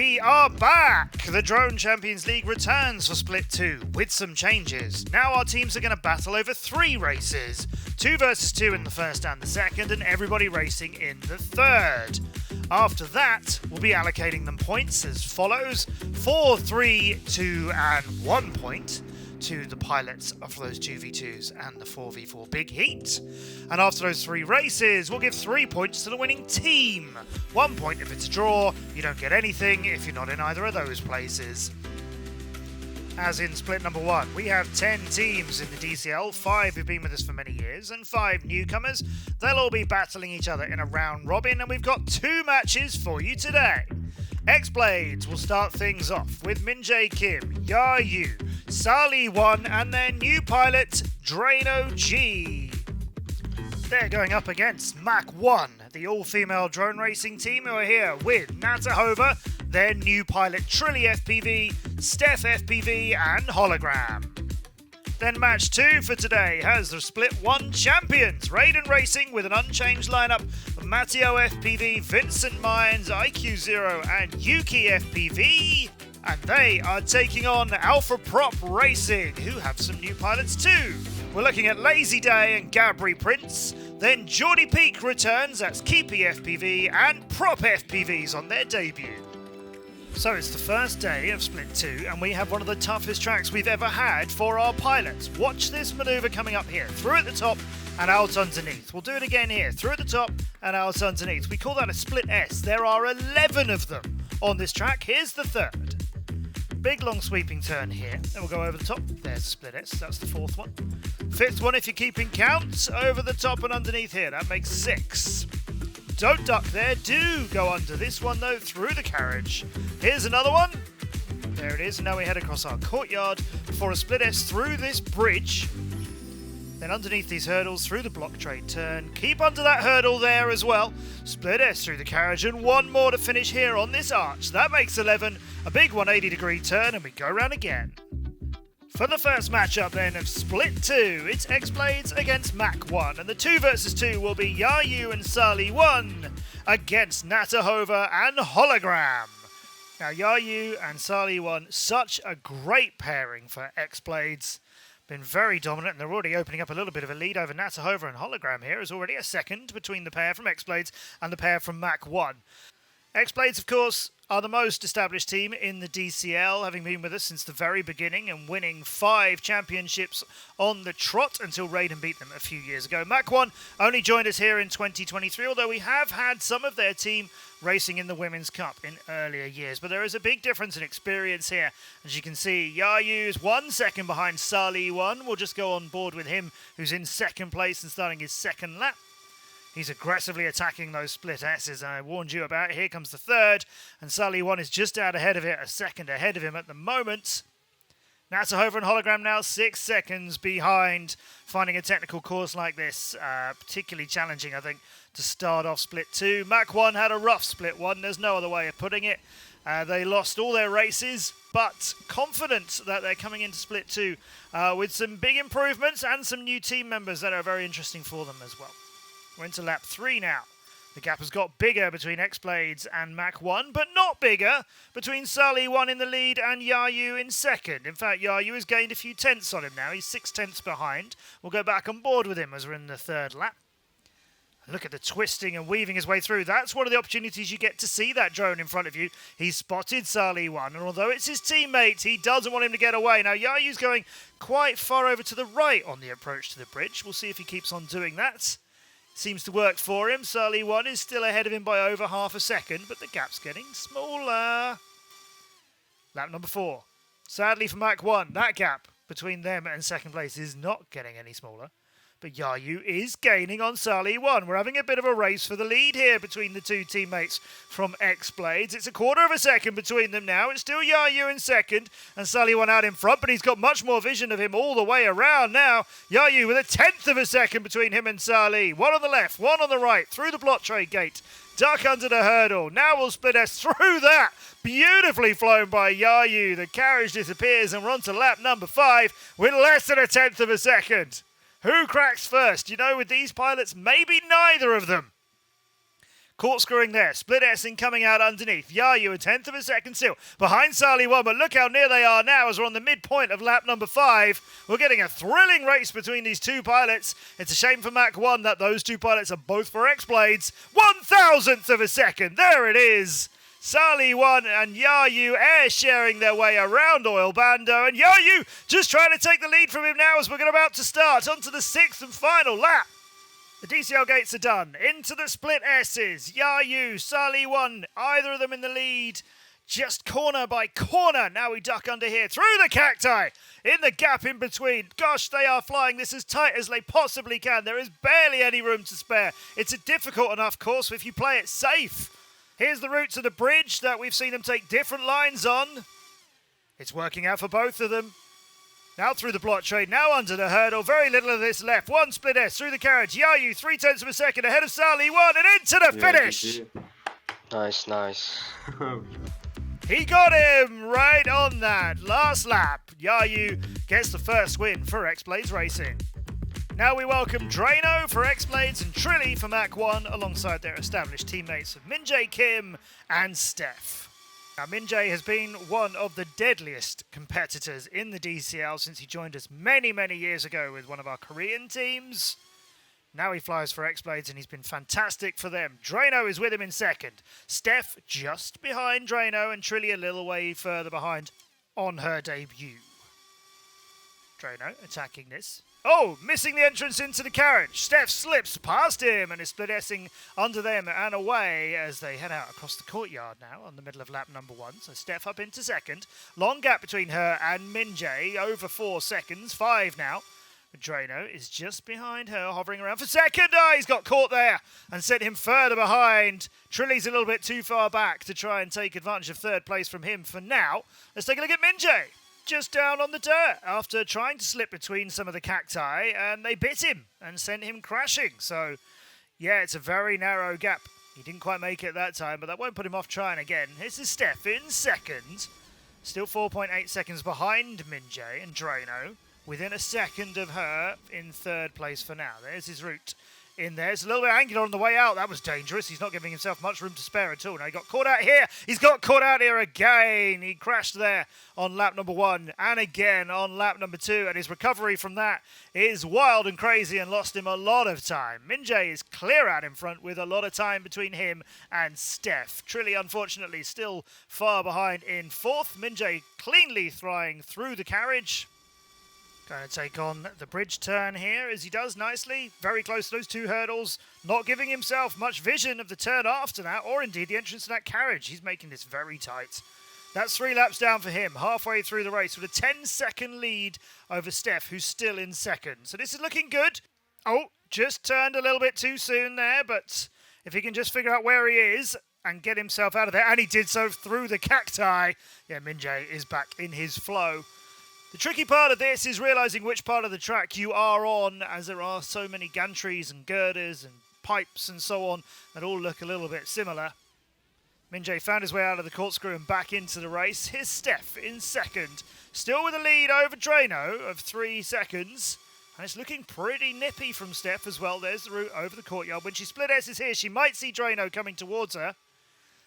We are back! The Drone Champions League returns for Split 2 with some changes. Now our teams are going to battle over 3 races. 2 versus 2 in the first and the second, and everybody racing in the third. After that, we'll be allocating them points as follows: 4, 3, 2 and 1 point to the pilots of those 2v2s and the 4v4 big heat. And after those 3 races, we'll give 3 points to the winning team. 1 point if it's a draw. You don't get anything if you're not in either of those places. As in split number 1, we have 10 teams in the DCL, 5 who've been with us for many years, and 5 newcomers. They'll all be battling each other in a round robin, and we've got 2 matches for you today. Xblades will start things off with Minjae Kim, Yayu, Sali1 and their new pilot, Drano G. They're going up against Mach1, the all-female drone racing team, who are here with Natahova, their new pilot Trilly FPV, Steph FPV and Hologram. Then match 2 for today has the Split 1 champions, Raiden Racing with an unchanged lineup of Matteo FPV, Vincent Mines, IQ0 and Yuki FPV. And they are taking on Alpha Prop Racing, who have some new pilots too. We're looking at Lazy Day and Gabri Prince. Then Geordie Peak returns, that's Keepy FPV and Prop FPVs on their debut. So it's the first day of Split 2 and we have one of the toughest tracks we've ever had for our pilots. Watch this manoeuvre coming up here, through at the top and out underneath. We'll do it again here, through at the top and out underneath. We call that a Split S. There are 11 of them on this track. Here's the third. Big long sweeping turn here, then we'll go over the top. There's the Split S, that's the 4th one. 5th one if you're keeping count, over the top and underneath here, that makes 6. Don't duck there, do go under this one though, through the carriage. Here's another one. There it is, and now we head across our courtyard for a Split S through this bridge. Then underneath these hurdles, through the block trade turn. Keep under that hurdle there as well. Split S through the carriage, and one more to finish here on this arch. That makes 11, a big 180-degree turn, and we go round again. For the first matchup then of Split 2, it's Xblades against Mach1, and the 2 versus 2 will be Yayu and Sali1 against Natahova and Hologram. Now Yayu and Sali1, such a great pairing for Xblades. Been very dominant, and they're already opening up a little bit of a lead over Natahova and Hologram here. Is already a second between the pair from Xblades and the pair from Mach1. Xblades, of course, are the most established team in the DCL, having been with us since the very beginning and winning 5 championships on the trot until Raiden beat them a few years ago. Mach1 only joined us here in 2023, although we have had some of their team racing in the Women's Cup in earlier years. But there is a big difference in experience here. As you can see, Yayu is 1 second behind Sali1. We'll just go on board with him, who's in 2nd place and starting his 2nd lap. He's aggressively attacking those Split S's I warned you about. Here comes the 3rd, and Sali1 is just out ahead of it, a second ahead of him at the moment. Natahova and Hologram now 6 seconds behind. Finding a technical course like this particularly challenging, I think, to start off Split 2. Mach1 had a rough Split 1, there's no other way of putting it. They lost all their races, but confident that they're coming into Split 2 with some big improvements and some new team members that are very interesting for them as well. We're into lap 3 now. The gap has got bigger between Xblades and Mach1, but not bigger between Sali1 in the lead and Yayu in 2nd. In fact, Yayu has gained a few tenths on him now. He's 6 tenths behind. We'll go back on board with him as we're in the 3rd lap. Look at the twisting and weaving his way through. That's one of the opportunities you get to see that drone in front of you. He's spotted Sali1, and although it's his teammate, he doesn't want him to get away. Now, Yayu's going quite far over to the right on the approach to the bridge. We'll see if he keeps on doing that. Seems to work for him. Sali1 is still ahead of him by over half a second, but the gap's getting smaller. Lap number 4. Sadly for Mach1, that gap between them and 2nd place is not getting any smaller. But Yayu is gaining on Sali1. We're having a bit of a race for the lead here between the 2 teammates from Xblades. It's a 1/4 of a second between them now. It's still Yayu in 2nd and Sali1 out in front, but he's got much more vision of him all the way around now. Yayu with a 1/10 of a second between him and Sali. 1 on the left, 1 on the right, through the block trade gate. Duck under the hurdle. Now we'll Split S through that. Beautifully flown by Yayu. The carriage disappears and we're on to lap number 5 with less than a 1/10 of a second. Who cracks first? You know, with these pilots, maybe neither of them. Corkscrewing there. Split S-ing coming out underneath. Yayu a tenth of a second still behind Sali1, but look how near they are now as we're on the midpoint of lap number 5. We're getting a thrilling race between these two pilots. It's a shame for Mach1 that those two pilots are both for Xblades. 1,000th of a second. There it is. Sali1 and Yayu air sharing their way around Oilbando, and Yayu just trying to take the lead from him now as we're about to start onto the 6th and final lap. The DCL gates are done. Into the split S's. Yayu, Sali1, either of them in the lead. Just corner by corner. Now we duck under here. Through the cacti. In the gap in between. Gosh, they are flying this as tight as they possibly can. There is barely any room to spare. It's a difficult enough course if you play it safe. Here's the route to the bridge that we've seen them take different lines on. It's working out for both of them. Now through the block trade, now under the hurdle. Very little of this left. One split S through the carriage. Yayu, 0.3 of a second ahead of Sali1 and into the finish. Nice. He got him right on that last lap. Yayu gets the first win for Xblades Racing. Now we welcome Drano for Xblades and Trilly for Mach1 alongside their established teammates of Minjae, Kim and Steph. Now, Minjae has been one of the deadliest competitors in the DCL since he joined us many, many years ago with one of our Korean teams. Now he flies for Xblades and he's been fantastic for them. Drano is with him in second. Steph just behind Drano and Trilly a little way further behind on her debut. Drano attacking this. Oh, missing the entrance into the carriage. Steph slips past him and is split S-ing under them and away as they head out across the courtyard now on the middle of lap number 1. So Steph up into second. Long gap between her and Minjae, over 4 seconds, 5 now. Drano is just behind her, hovering around for second. Oh, he's got caught there and sent him further behind. Trilly's a little bit too far back to try and take advantage of third place from him for now. Let's take a look at Minjae. Just down on the dirt after trying to slip between some of the cacti, and they bit him and sent him crashing. So, yeah, it's a very narrow gap. He didn't quite make it that time, but that won't put him off trying again. This is Steph in second. Still 4.8 seconds behind Minjae and Drano. Within a second of her in third place for now. There's his route in there. It's a little bit angular on the way out. That was dangerous. He's not giving himself much room to spare at all. Now he got caught out here. He's got caught out here again. He crashed there on lap number 1 and again on lap number 2. And his recovery from that is wild and crazy and lost him a lot of time. Minjae is clear out in front with a lot of time between him and Steph. Trilly, unfortunately, still far behind in fourth. Minjae cleanly flying through the carriage. Going to take on the bridge turn here as he does nicely. Very close to those two hurdles. Not giving himself much vision of the turn after that, or indeed the entrance to that carriage. He's making this very tight. That's 3 laps down for him, halfway through the race with a 10-second lead over Steph, who's still in second. So this is looking good. Oh, just turned a little bit too soon there, but if he can just figure out where he is and get himself out of there, and he did so through the cacti. Yeah, Minjae is back in his flow. The tricky part of this is realising which part of the track you are on, as there are so many gantries and girders and pipes and so on that all look a little bit similar. Minjae found his way out of the corkscrew and back into the race. Here's Steph in second, still with a lead over Drano of 3 seconds. And it's looking pretty nippy from Steph as well. There's the route over the courtyard. When she split S's here, she might see Drano coming towards her,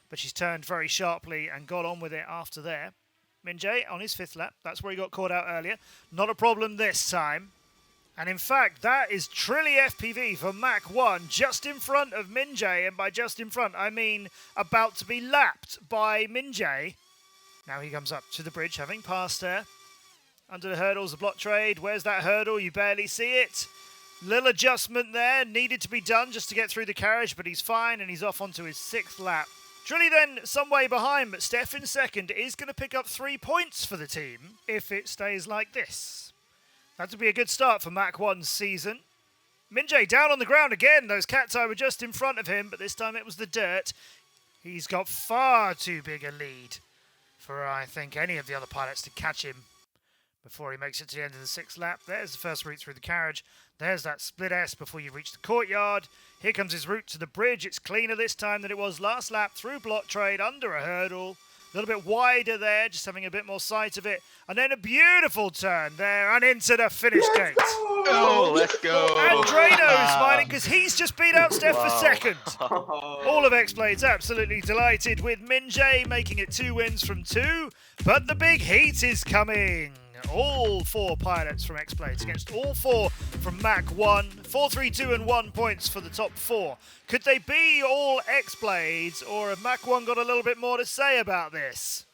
but she's turned very sharply and got on with it after there. Minjae on his 5th lap. That's where he got caught out earlier. Not a problem this time. And in fact, that is Trilly FPV for Mach1 just in front of Minjae. And by just in front, I mean about to be lapped by Minjae. Now he comes up to the bridge, having passed her. Under the hurdles, the block trade. Where's that hurdle? You barely see it. Little adjustment there. Needed to be done just to get through the carriage, but he's fine and he's off onto his 6th lap. Trilly then some way behind, but Steph in second is going to pick up 3 points for the team if it stays like this. That would be a good start for Mach1's season. Minjae down on the ground again. Those cacti were just in front of him, but this time it was the dirt. He's got far too big a lead for, I think, any of the other pilots to catch him before he makes it to the end of the 6th lap. There's the first route through the carriage. There's that split S before you reach the courtyard. Here comes his route to the bridge. It's cleaner this time than it was last lap, through block trade, under a hurdle. A little bit wider there, just having a bit more sight of it. And then a beautiful turn there and into the finish gate. Oh, let's go. And Drano is smiling because he's just beat out Steph for second. All of Xblades absolutely delighted with Minjay making it 2 wins from 2. But the big heat is coming. All 4 pilots from Xblades against all 4 from Mach1. 4, 3, 2 and 1 points for the top 4. Could they be all Xblades, or have Mach1 got a little bit more to say about this?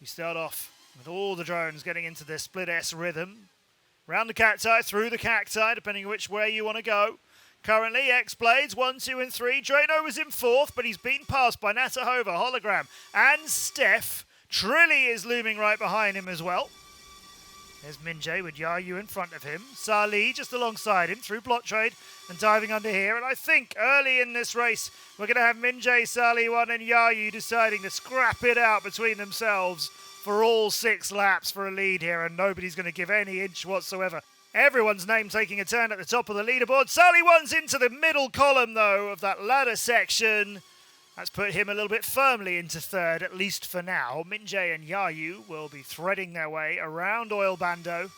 You start off with all the drones getting into their split S rhythm. Round the cacti, through the cacti, depending on which way you want to go. Currently, Xblades 1, 2 and 3. Drano was in 4th, but he's beaten past by Natahova, Hologram and Steph. Trilly is looming right behind him as well. There's Minjay with Yayu in front of him. Salih just alongside him through block trade and diving under here. And I think early in this race, we're going to have Minjay, Salih 1 and Yayu deciding to scrap it out between themselves for all 6 laps for a lead here. And nobody's going to give any inch whatsoever. Everyone's name taking a turn at the top of the leaderboard. Salih 1's into the middle column, though, of that ladder section. That's put him a little bit firmly into 3rd, at least for now. Minjay and Yayu will be threading their way around Oilbando.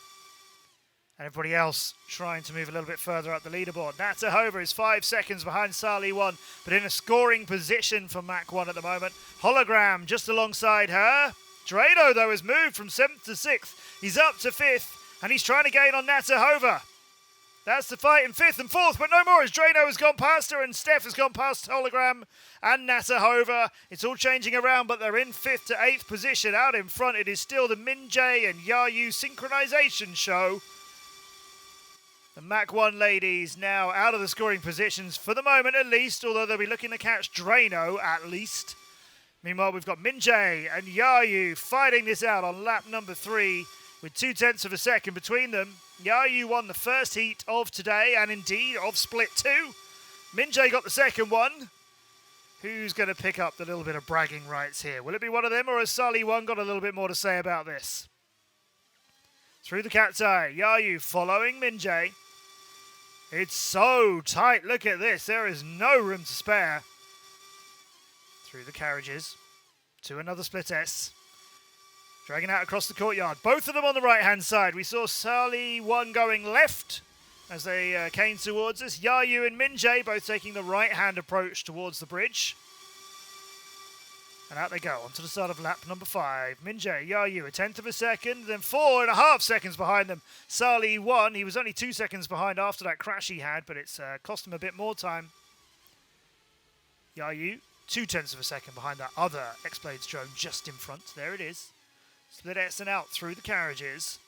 And everybody else trying to move a little bit further up the leaderboard. Natahova is 5 seconds behind Salih 1, but in a scoring position for Mach1 at the moment. Hologram just alongside her. Drano, though, has moved from 7th to 6th. He's up to 5th, and he's trying to gain on Natahova. That's the fight in 5th and 4th, but no more as Drano has gone past her and Steph has gone past Hologram and Natahova. It's all changing around, but they're in 5th to 8th position. Out in front, it is still the Minjay and Yayu synchronization show. The Mach1 ladies now out of the scoring positions for the moment at least, although they'll be looking to catch Drano at least. Meanwhile, we've got Minjay and Yayu fighting this out on lap number 3 with 0.2 of a second between them. Yayu won the first heat of today, and indeed of split 2. Minjay got the second one. Who's going to pick up the little bit of bragging rights here? Will it be one of them, or has Salih 1 got a little bit more to say about this? Through the cat's eye, Yayu following Minjay. It's so tight, look at this. There is no room to spare. Through the carriages to another split S. Dragging out across the courtyard. Both of them on the right-hand side. We saw Salih 1 going left as they came towards us. Yayu and Minjay both taking the right-hand approach towards the bridge. And out they go onto the start of lap number 5. Minjay, Yayu, 1/10 of a second, then 4.5 seconds behind them. Salih 1, he was only 2 seconds behind after that crash he had, but it's cost him a bit more time. Yayu, 0.2 of a second behind that other Xblades drone just in front. There it is. Split S and out through the carriages.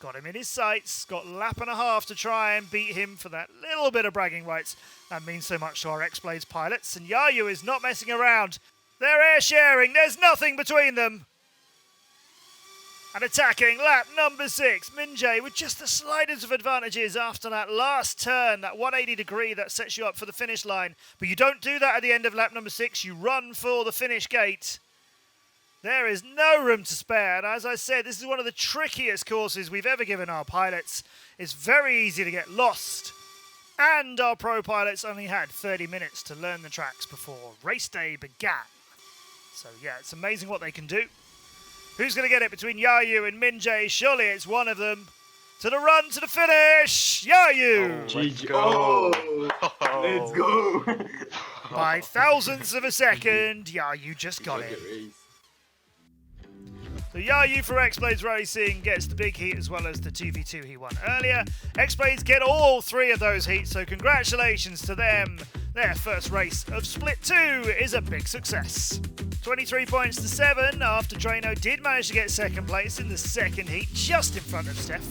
Got him in his sights. Got a lap and a half to try and beat him for that little bit of bragging rights. That means so much to our Xblades pilots. And Yayu is not messing around. They're air sharing. There's nothing between them. And attacking lap number 6. Minjay with just the slightest of advantages after that last turn, that 180 degree that sets you up for the finish line. But you don't do that at the end of lap number 6. You run for the finish gate. There is no room to spare, and as I said, this is one of the trickiest courses we've ever given our pilots. It's very easy to get lost, and our pro pilots only had 30 minutes to learn the tracks before race day began. So yeah, it's amazing what they can do. Who's going to get it between Yayu and Minjay? Surely it's one of them. To the run, to the finish, Yayu! Let's go! Let's go! By thousandths of a second, Yayu just got it. So Yayu for Xblades Racing gets the big heat as well as the 2v2 he won earlier. Xblades get all 3 of those heats, so congratulations to them. Their first race of Split 2 is a big success. 23 points to 7 after Drano did manage to get second place in the second heat, just in front of Steph.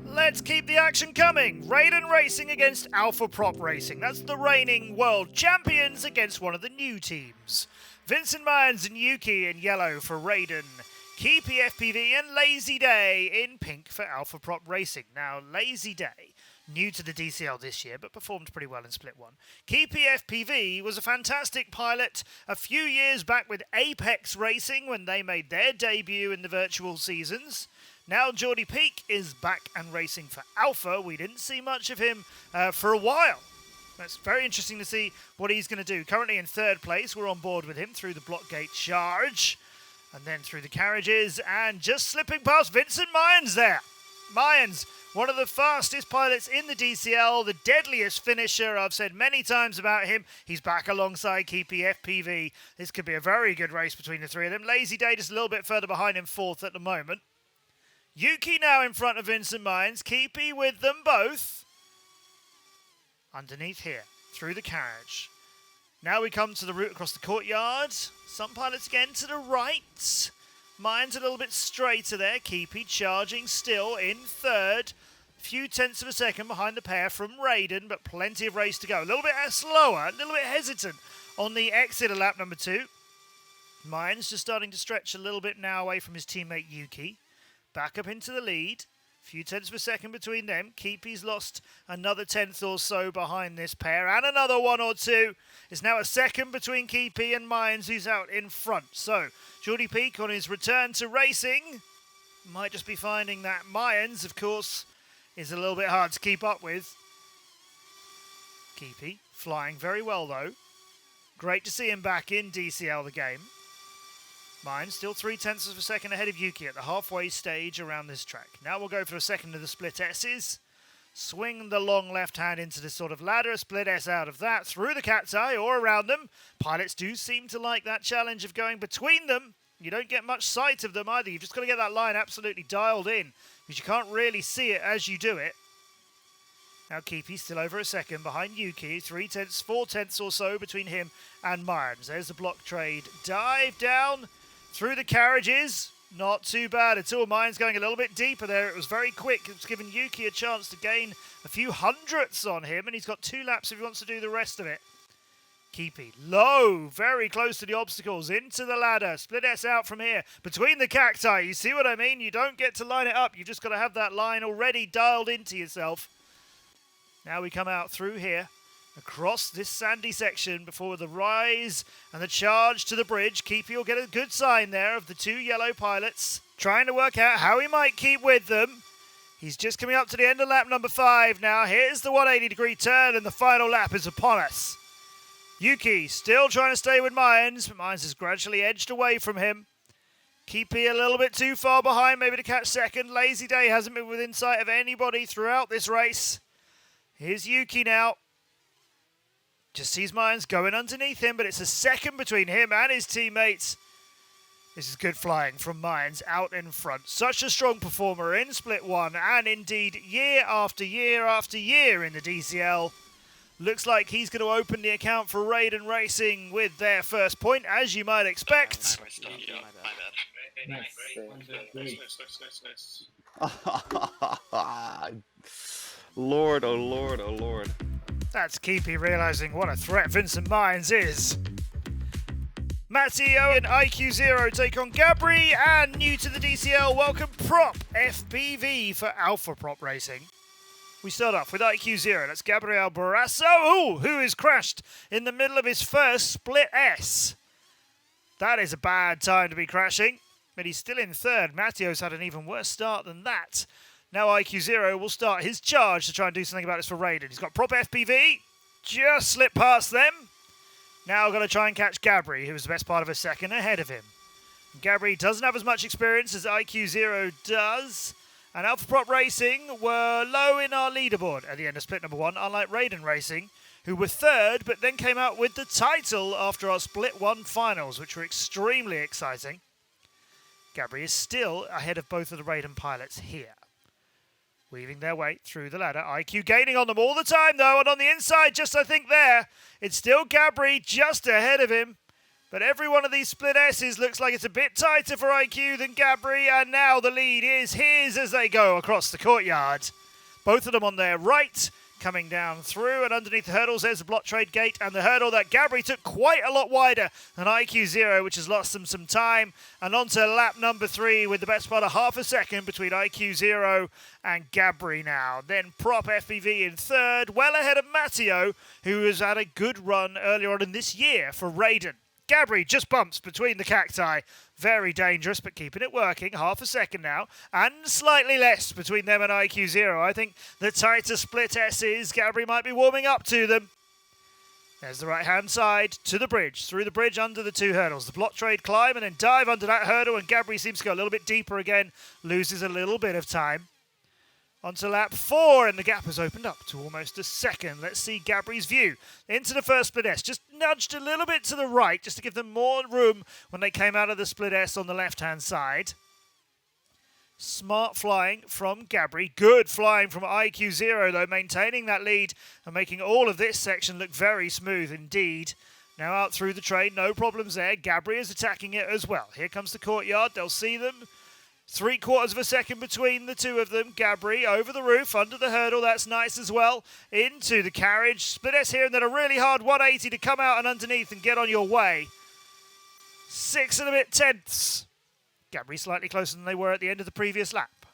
Let's keep the action coming. Raiden Racing against Alpha Prop Racing. That's the reigning world champions against one of the new teams. Vincent Mayans and Yuki in yellow for Raiden. Keepy FPV and Lazy Day in pink for Alpha Prop Racing. Now, Lazy Day, new to the DCL this year, but performed pretty well in Split 1. Keepy FPV was a fantastic pilot a few years back with Apex Racing when they made their debut in the virtual seasons. Now Geordie Peak is back and racing for Alpha. We didn't see much of him for a while. That's very interesting to see what he's going to do. Currently in third place, we're on board with him through the block gate charge. And then through the carriages, and just slipping past Vincent Mayans there. Mayans, one of the fastest pilots in the DCL, the deadliest finisher. I've said many times about him. He's back alongside Keepy FPV. This could be a very good race between the three of them. Lazy Day just a little bit further behind him, fourth at the moment. Yuki now in front of Vincent Mayans. Keepy with them both. Underneath here, through the carriage. Now we come to the route across the courtyard. Some pilots again to the right. Mayans a little bit straighter there. Keepy charging still in third. Few tenths of a second behind the pair from Raiden, but plenty of race to go. A little bit slower, a little bit hesitant on the exit of lap number 2. Mayans just starting to stretch a little bit now away from his teammate Yuki. Back up into the lead. Few tenths of a second between them. Keepy's lost another tenth or so behind this pair, and another 1 or 2. It's now a second between Keepy and Mayans, who's out in front. So, Geordie Peak on his return to racing might just be finding that Mayans, of course, is a little bit hard to keep up with. Keepy flying very well, though. Great to see him back in DCL the game. Mayans still 0.3 of a second ahead of Yuki at the halfway stage around this track. Now we'll go for a second of the split S's. Swing the long left hand into this sort of ladder, split S out of that, through the cat's eye or around them. Pilots do seem to like that challenge of going between them. You don't get much sight of them either. You've just got to get that line absolutely dialed in, because you can't really see it as you do it. Now Keepy still over a second behind Yuki. 0.3, 0.4 or so between him and Mayans. There's the block trade. Dive down through the carriages. Not too bad at all. Mayans going a little bit deeper there. It was very quick. It's given Yuki a chance to gain a few hundredths on him, and he's got 2 laps if he wants to do the rest of it. Keepy low, very close to the obstacles, into the ladder. Split S out from here, between the cacti. You see what I mean? You don't get to line it up. You've just got to have that line already dialed into yourself. Now we come out through here, across this sandy section before the rise and the charge to the bridge. Keepy will get a good sign there of the 2 yellow pilots, trying to work out how he might keep with them. He's just coming up to the end of lap number 5 now. Here's the 180-degree turn, and the final lap is upon us. Yuki still trying to stay with Mayans, but Mayans has gradually edged away from him. Keepy a little bit too far behind, maybe to catch second. Lazy Day hasn't been within sight of anybody throughout this race. Here's Yuki now. Just sees Mayans going underneath him, but it's a second between him and his teammates. This is good flying from Mayans out in front. Such a strong performer in Split 1, and indeed year after year after year in the DCL. Looks like he's going to open the account for Raiden Racing with their first point, as you might expect. Lord, oh Lord, oh Lord. That's Keepy realising what a threat Vincent Mayans is. Matteo and IQ0 take on Gabri, and new to the DCL, welcome Prop FPV for Alpha Prop Racing. We start off with IQ0. That's Gabriel Barrasso, who has crashed in the middle of his first split S. That is a bad time to be crashing, but he's still in third. Matteo's had an even worse start than that. Now IQ0 will start his charge to try and do something about this for Raiden. He's got Prop FPV, just slipped past them. Now going to try and catch Gabri, who was the best part of a second ahead of him. Gabri doesn't have as much experience as IQ0 does. And Alpha Prop Racing were low in our leaderboard at the end of split number 1, unlike Raiden Racing, who were third, but then came out with the title after our split 1 finals, which were extremely exciting. Gabri is still ahead of both of the Raiden pilots here. Weaving their way through the ladder. IQ gaining on them all the time, though, and on the inside, just I think there, it's still Gabri just ahead of him. But every one of these split S's looks like it's a bit tighter for IQ than Gabri, and now the lead is his as they go across the courtyard. Both of them on their right, coming down through, and underneath the hurdles there's the block trade gate, and the hurdle that Gabri took quite a lot wider than IQ0, which has lost them some time. And on to lap number 3 with the best part of half a second between IQ0 and Gabri now. Then Prop FPV in third, well ahead of Matteo, who has had a good run earlier on in this year for Raiden. Gabri just bumps between the cacti. Very dangerous, but keeping it working. Half a second now. And slightly less between them and IQ0. I think the tighter split S's, Gabri might be warming up to them. There's the right-hand side to the bridge, through the bridge under the 2 hurdles. The block trade climb and then dive under that hurdle, and Gabri seems to go a little bit deeper again, loses a little bit of time. Onto lap 4, and the gap has opened up to almost a second. Let's see Gabri's view into the first split S. Just nudged a little bit to the right, just to give them more room when they came out of the split S on the left-hand side. Smart flying from Gabri. Good flying from IQ0, though, maintaining that lead and making all of this section look very smooth indeed. Now out through the train, no problems there. Gabri is attacking it as well. Here comes the courtyard. They'll see them. 3/4 of a second between the 2 of them. Gabri over the roof, under the hurdle. That's nice as well. Into the carriage. Split S here, and then a really hard 180 to come out and underneath and get on your way. 6 and a bit tenths. Gabri slightly closer than they were at the end of the previous lap.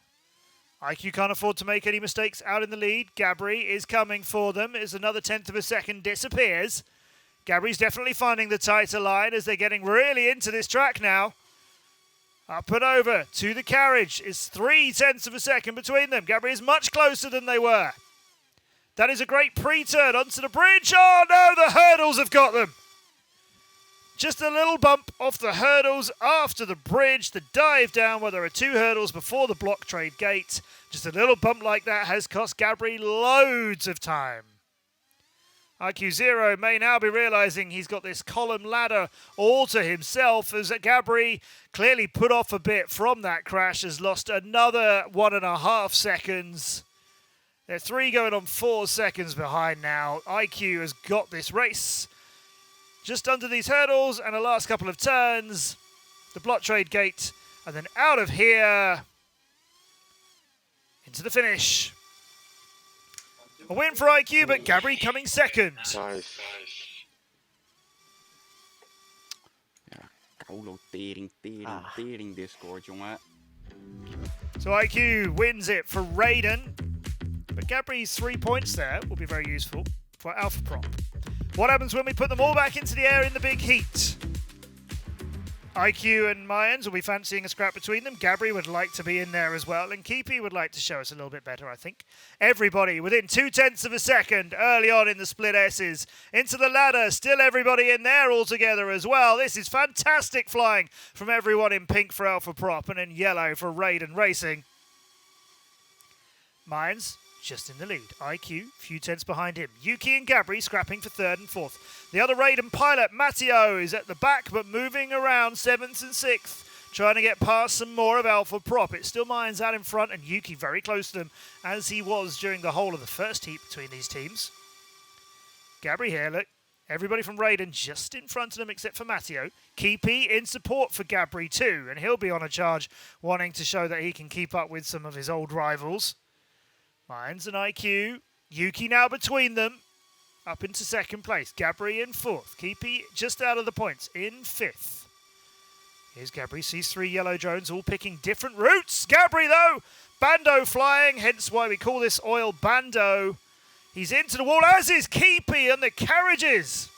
IQ can't afford to make any mistakes out in the lead. Gabri is coming for them as another 1/10 of a second disappears. Gabri's definitely finding the tighter line as they're getting really into this track now. Up and over to the carriage. It's 3/10 of a second between them. Gabri is much closer than they were. That is a great pre-turn onto the bridge. Oh no, the hurdles have got them. Just a little bump off the hurdles after the bridge. The dive down where there are 2 hurdles before the block trade gate. Just a little bump like that has cost Gabri loads of time. IQ0 may now be realising he's got this column ladder all to himself, as Gabri, clearly put off a bit from that crash, has lost another 1.5 seconds. They're 3 going on 4 seconds behind now. IQ has got this race just under these hurdles and the last couple of turns. The block trade gate, and then out of here into the finish. A win for IQ, but Gabri coming second. Nice. Ja, koulo tering Discord, jongen. So IQ wins it for Raiden, but Gabri's 3 points there will be very useful for Alpha Prop. What happens when we put them all back into the air in the big heat? IQ and Mayans will be fancying a scrap between them. Gabri would like to be in there as well, and Keepy would like to show us a little bit better, I think. Everybody within 2/10 of a second early on in the split S's. Into the ladder, still everybody in there all together as well. This is fantastic flying from everyone in pink for Alpha Prop and in yellow for Raiden Racing. Mayans just in the lead. IQ, few tenths behind him. Yuki and Gabri scrapping for 3rd and 4th. The other Raiden pilot, Matteo, is at the back but moving around 7th and 6th, trying to get past some more of Alpha Prop. It's still Mayans out in front and Yuki very close to them, as he was during the whole of the first heat between these teams. Gabri here, look. Everybody from Raiden just in front of them except for Matteo. Keepy in support for Gabri too, and he'll be on a charge wanting to show that he can keep up with some of his old rivals. Mayans and IQ. Yuki now between them. Up into 2nd place. Gabri in 4th. Keepy just out of the points in 5th. Here's Gabri. Sees 3 yellow drones all picking different routes. Gabri though. Bando flying. Hence why we call this Oilbando. He's into the wall, as is Keepy, and the carriages.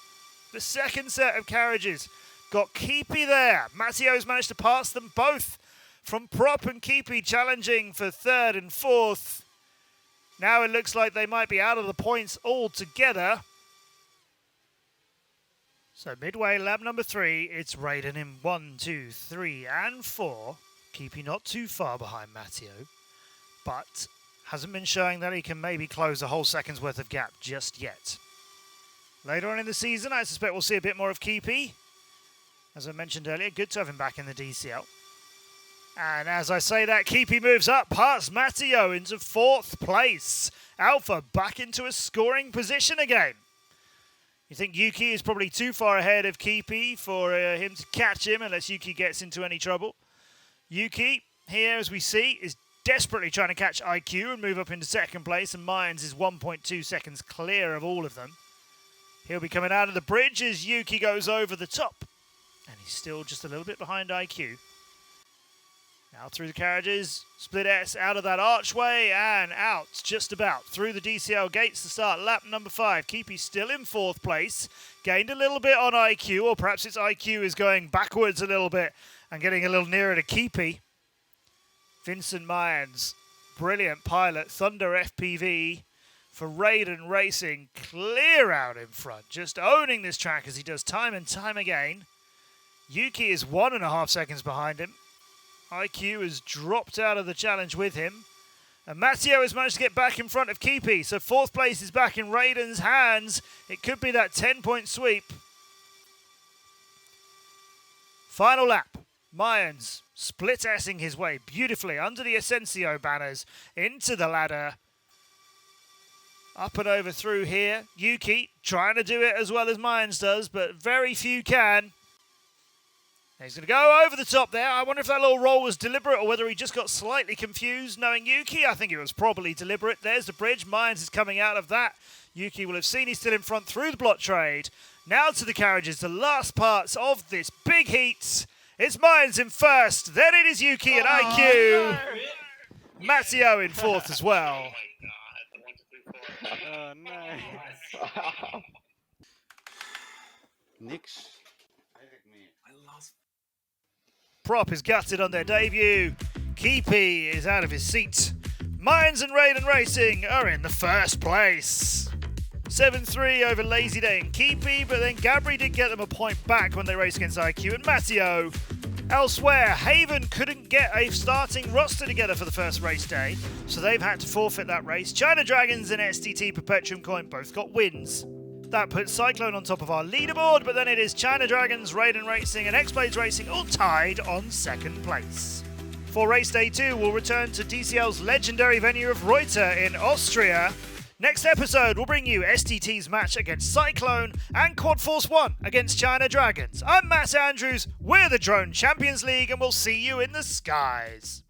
The second set of carriages. Got Keepy there. Matteo's managed to pass them both from Prop and Keepy, challenging for 3rd and 4th. Now it looks like they might be out of the points altogether. So midway, lap number 3, it's Raiden in 1, 2, 3, and 4. Keepy not too far behind Matteo, but hasn't been showing that he can maybe close a whole second's worth of gap just yet. Later on in the season, I suspect we'll see a bit more of Keepy. As I mentioned earlier, good to have him back in the DCL. And as I say that, Keepy moves up past Matteo into 4th place. Alpha back into a scoring position again. You think Yuki is probably too far ahead of Keepy for him to catch him unless Yuki gets into any trouble. Yuki, here as we see, is desperately trying to catch IQ and move up into 2nd place, and Mayans is 1.2 seconds clear of all of them. He'll be coming out of the bridge as Yuki goes over the top, and he's still just a little bit behind IQ. Now through the carriages, split S out of that archway and out just about through the DCL gates to start lap number 5. Keepy still in 4th place, gained a little bit on IQ, or perhaps it's IQ is going backwards a little bit and getting a little nearer to Keepy. Vincent Mayans, brilliant pilot, Thunder FPV, for Raiden Racing, clear out in front, just owning this track as he does time and time again. Yuki is 1.5 seconds behind him. IQ has dropped out of the challenge with him. And Matteo has managed to get back in front of Keepy, so 4th place is back in Raiden's hands. It could be that 10-point sweep. Final lap. Mayans split-S-ing his way beautifully under the Asensio banners into the ladder. Up and over through here. Yuki trying to do it as well as Mayans does, but very few can. He's going to go over the top there. I wonder if that little roll was deliberate or whether he just got slightly confused. Knowing Yuki, I think it was probably deliberate. There's the bridge. Mayans is coming out of that. Yuki will have seen he's still in front through the block trade. Now to the carriages, the last parts of this big heat. It's Mayans in first. Then it is Yuki and IQ. No. Matteo in 4th as well. Oh, no. Niks. Prop is gutted on their debut. Keepy is out of his seat. Mayans and Raiden Racing are in the first place. 7-3 over Lazy Day and Keepy, but then Gabri did get them a point back when they raced against IQ and Matteo. Elsewhere, Haven couldn't get a starting roster together for the first race day, so they've had to forfeit that race. China Dragons and STT Perpetuum Coin both got wins. That puts Cyclone on top of our leaderboard, but then it is China Dragons, Raiden Racing and Xblades Racing all tied on 2nd place. For race day 2, we'll return to DCL's legendary venue of Reuter in Austria. Next episode, we'll bring you STT's match against Cyclone and Quad Force 1 against China Dragons. I'm Matt Andrews, we're the Drone Champions League, and we'll see you in the skies.